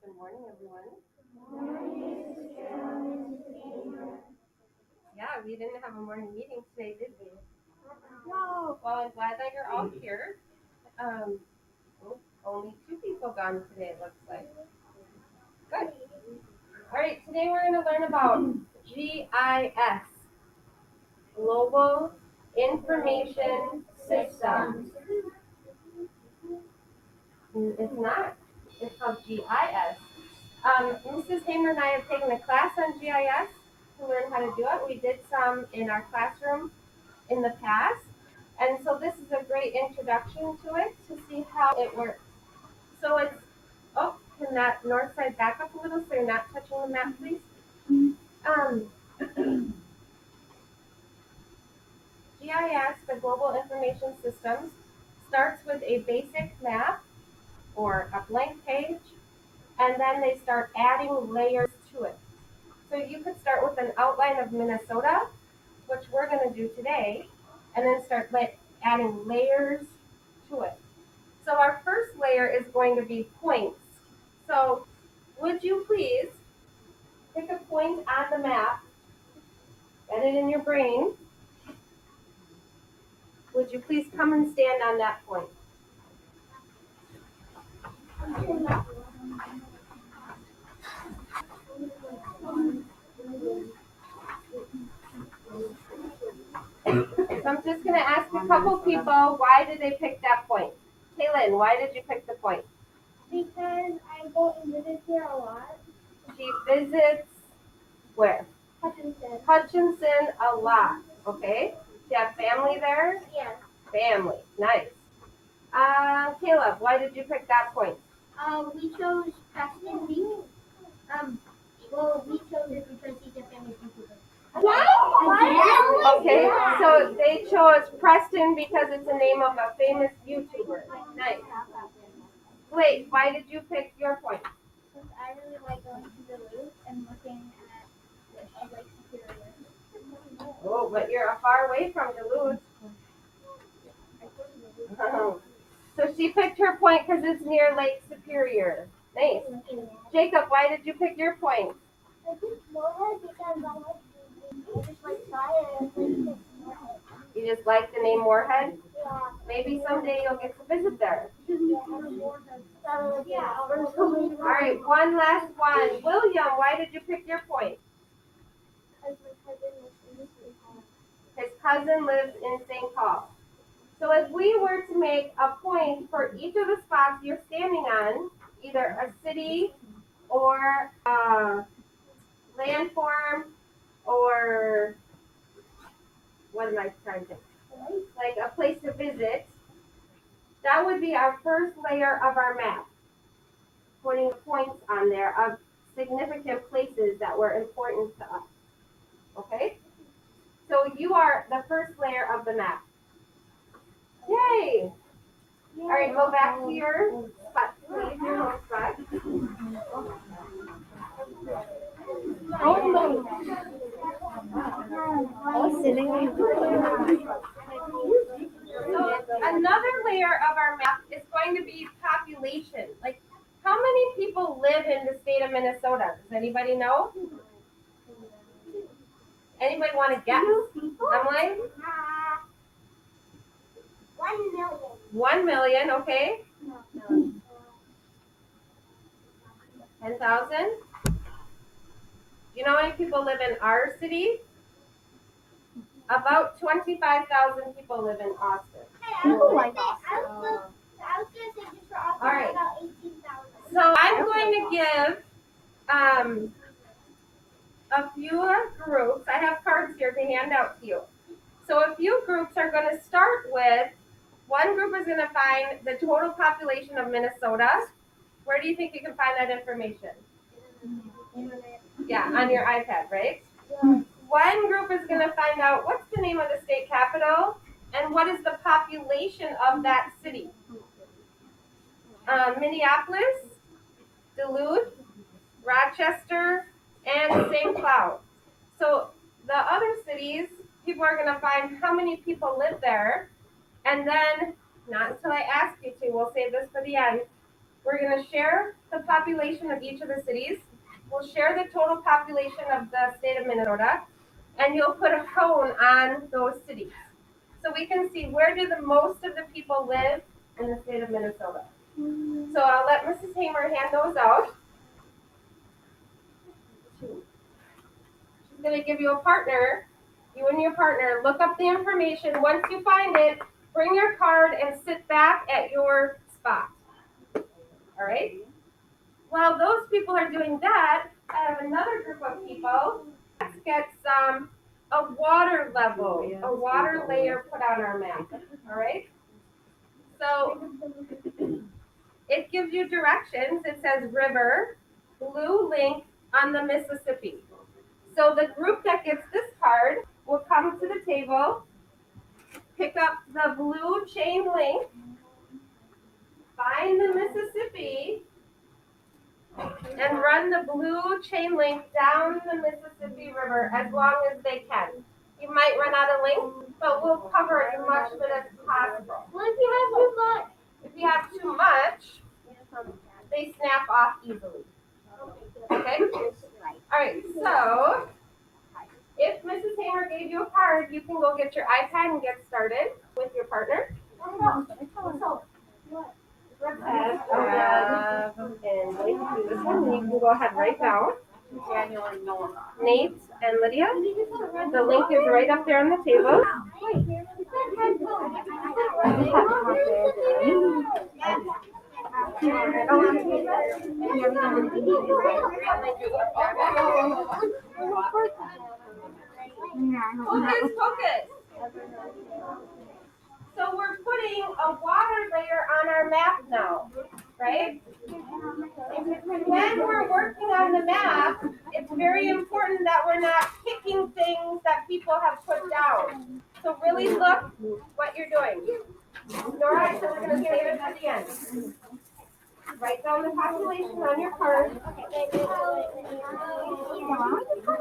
Good morning, everyone. Yeah, we didn't have a morning meeting today, did we? No. Well, I'm glad that you're all here. Um, only 2 people gone today, it looks like. Good. All right, today we're going to learn about GIS, Global Information Systems. It's not. It's called GIS. Mrs. Hamer and I have taken a class on GIS to learn how to do it. We did some in our classroom in the past. And so this is a great introduction to it to see how it works. So it's, can that north side back up a little so you're not touching the map, please? GIS, the Global Information Systems, starts with a basic map or a blank page, and then they start adding layers to it. So you could start with an outline of Minnesota, which we're going to do today, and then start adding layers to it. So our first layer is going to be points. So would you please pick a point on the map, get it in your brain. Would you please come and stand on that point? So I'm just going to ask a couple people, why did they pick that point? Kaylin, why did you pick the point? Because I go and visit here a lot. She visits where? Hutchinson. Hutchinson a lot. Okay. Do you have family there? Yes. Family. Nice. Caleb, why did you pick that point? We chose Preston. We chose it because he's a famous YouTuber. Okay, so they chose Preston because it's the name of a famous YouTuber. Nice. Wait, why did you pick your point? Because I really like going to Duluth and looking at Lake Superior. Oh, but you're far away from Duluth. So she picked her point because it's near Lake Superior. Nice. Jacob, why did you pick your point? I picked Moorhead because I just like science. You just like the name Moorhead? Yeah. Maybe someday you'll get to visit there. Yeah. All right, one last one. William, why did you pick your point? His cousin lives in St. Paul. So if we were to make a point for each of the spots you're standing on, either a city or a landform or what am I trying to think? Like a place to visit, that would be our first layer of our map. Putting points on there of significant places that were important to us. Okay? So you are the first layer of the map. Yay! All right, go back to your spot, please, your home spot. So another layer of our map is going to be population. Like, how many people live in the state of Minnesota? Does anybody know? Anybody want to guess? Emily? 1 million. 1 million, okay. 10,000? Do you know how many people live in our city? About 25,000 people live in Austin. I was going to say just for Austin, All right. about 18,000. So I'm going to give a few groups. I have cards here to hand out to you. So a few groups are going to start with, one group is going to find the total population of Minnesota. Where do you think you can find that information? Yeah, on your iPad, right? Yeah. One group is going to find out what's the name of the state capital and what is the population of that city. Minneapolis, Duluth, Rochester, and St. Cloud. So the other cities, people are going to find how many people live there. And then, not until I ask you to, we'll save this for the end, We're going to share the population of each of the cities. We'll share the total population of the state of Minnesota, and you'll put a cone on those cities. So we can see where do the most of the people live in the state of Minnesota. So I'll let Mrs. Hamer hand those out. She's going to give you a partner. You and your partner look up the information. Once you find it, bring your card and sit back at your spot. All right? While those people are doing that, I have another group of people. Let's get a water level, a water layer put on our map. All right? So it gives you directions. It says river, blue link on the Mississippi. So the group that gets this card will come to the table, pick up the blue chain link, find the Mississippi, and run the blue chain link down the Mississippi River as long as they can. You might run out of link, but we'll cover as much of it as possible. Well, if you have too much. If you have too much, they snap off easily. Okay? All right, so if Mrs. Hamer gave you a card, you can go get your iPad and get started with your partner. Let's have, and Blake do this one, and you can go ahead right now. Nate and Lydia, the link is right up there on the table. Focus. So we're putting a water layer on our map now, right? When we're working on the map, it's very important that we're not picking things that people have put down. So really look what you're doing. Nora, so we're going to save it for the end. Write down the population on your card.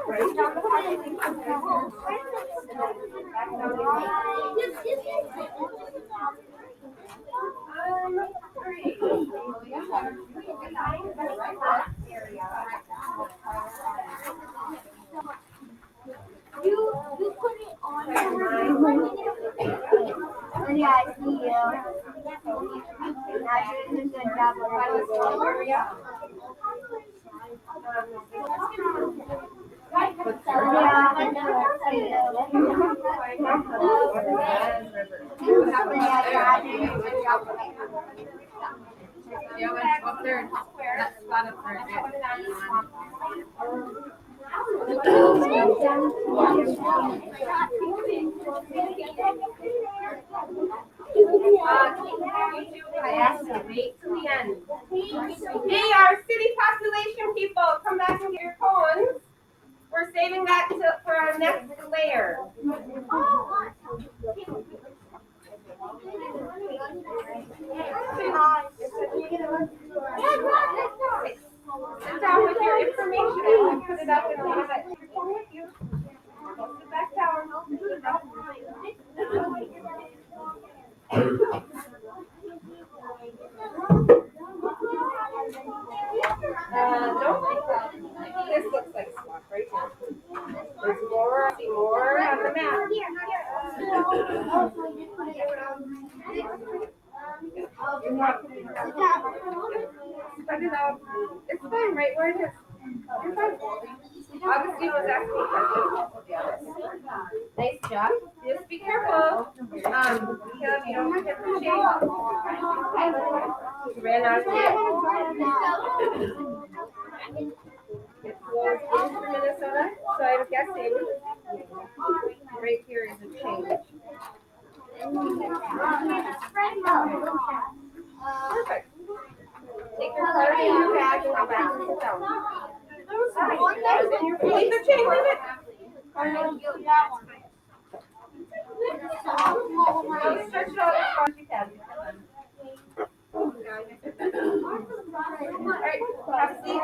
Write down the population. You put it on yeah, I see you. Now you're doing a good job Up there, that spot up there. I asked you to wait till the end. Hey, our city population people, come back and get your cones. We're saving that for our next layer. Sit down with your information and put it up in a little bit. Sit back down. No. This looks like swamp right here. There's more on the map. Spread it out. It's fine right where it is. You're fine. Augustine was asking questions. Nice job. Just be careful. Because you don't hit the shape. You ran out of tape. It flows into Minnesota, so I'm guessing right here is a change. Perfect. Take your card in your bag and go back and sit down. Leave the chain, leave it. Don't stretch it out as far as you can. Alright, have a seat.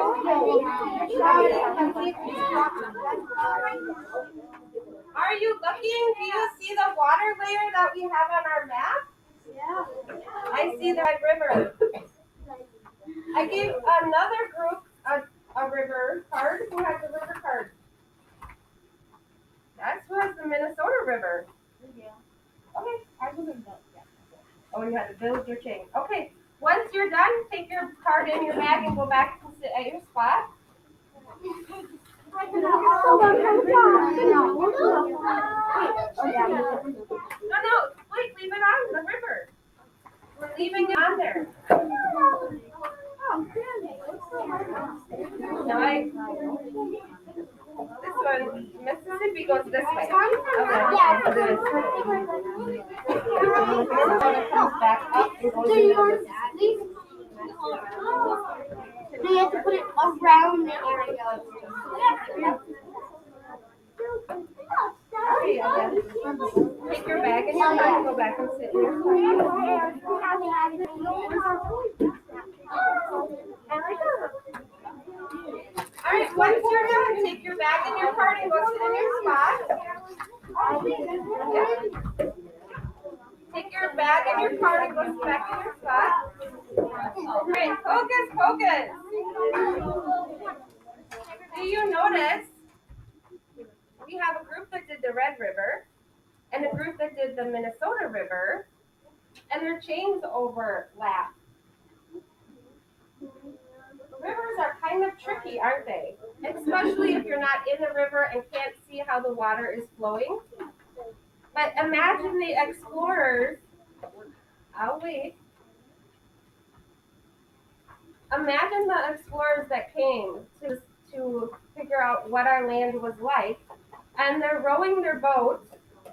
Are you looking? Do you see the water layer that we have on our map? Yeah. I see the Red River. I gave another group a river card. Who has the river card? That's who has the Minnesota River. Okay. I wasn't built yet. Oh, you had to build your chain. Okay. Once you're done, take your card in your bag and go back and sit at your spot. No, wait, leave it on the river. We're leaving it on there. This one, Mississippi goes this way. Okay. Comes back up and goes into So you have to put it around the area. Take your bag and your bag and go back and sit in your spot. All right, once you're done, take your bag and your card and go sit in your spot. Take your bag and your card and go sit back in your spot. All right, focus. Do you notice we have a group that did the Red River and a group that did the Minnesota River, and their chains overlap. Rivers are kind of tricky, aren't they? Especially if you're not in the river and can't see how the water is flowing. But imagine the explorers. I'll wait. Imagine the explorers that came to figure out what our land was like, and they're rowing their boat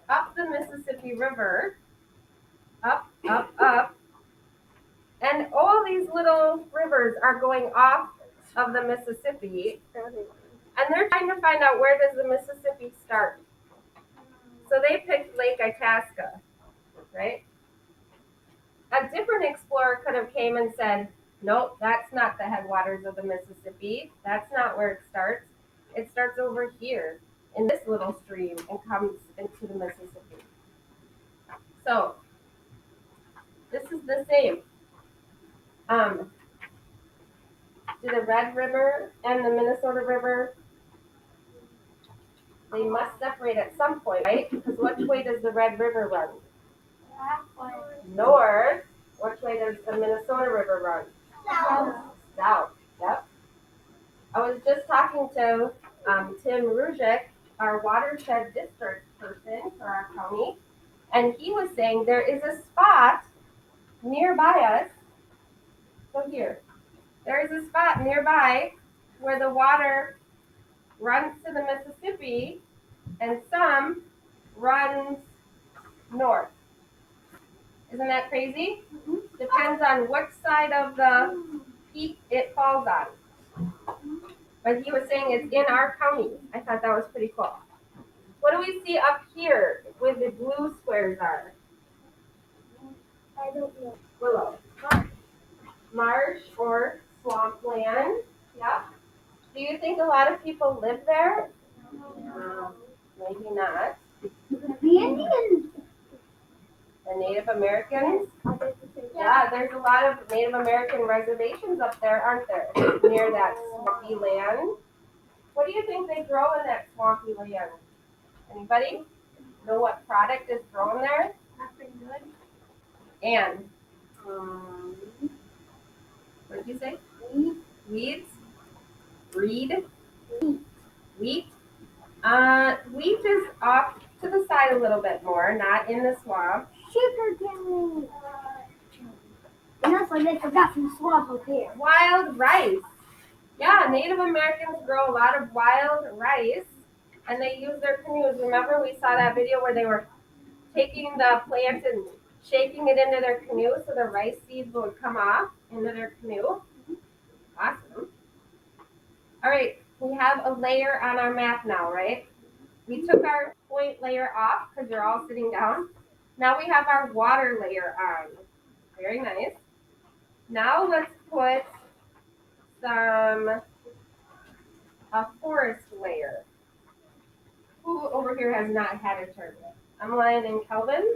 up the Mississippi River, up, and all these little rivers are going off of the Mississippi, and they're trying to find out where does the Mississippi start. So they picked Lake Itasca, right? A different explorer could have came and said, nope, that's not the headwaters of the Mississippi. That's not where it starts. It starts over here in this little stream and comes into the Mississippi. So this is the same. Do the Red River and the Minnesota River, they must separate at some point, right? Because which way does the Red River run? North. Which way does the Minnesota River run? South. Yep. I was just talking to Tim Ruzek, our watershed district person for our county, and he was saying there is a spot nearby us. So here, there is a spot nearby where the water runs to the Mississippi and some runs north. Isn't that crazy? Depends on which side of the peak it falls on. But he was saying it's in our county. I thought that was pretty cool. What do we see up here where the blue squares are? I don't know. Willow. Marsh or swampland. Yep. Do you think a lot of people live there? Maybe not. The Indians. The Native Americans? Yeah, there's a lot of Native American reservations up there, aren't there? Near that swampy land. What do you think they grow in that swampy land? Anybody know what product is grown there? Nothing good. And what did you say? Weeds? Reed? Wheat? Wheat is off to the side a little bit more, not in the swamp. Sugar cane. And that's why they forgot some swamp up here. Wild rice. Yeah, Native Americans grow a lot of wild rice, and they use their canoes. Remember we saw that video where they were taking the plant and shaking it into their canoe so the rice seeds would come off into their canoe? Awesome. All right, we have a layer on our map now, right? We took our point layer off because you're all sitting down. Now we have our water layer on. Very nice. Now let's put a forest layer. Who over here has not had a turn yet? Emmeline and Kelvin?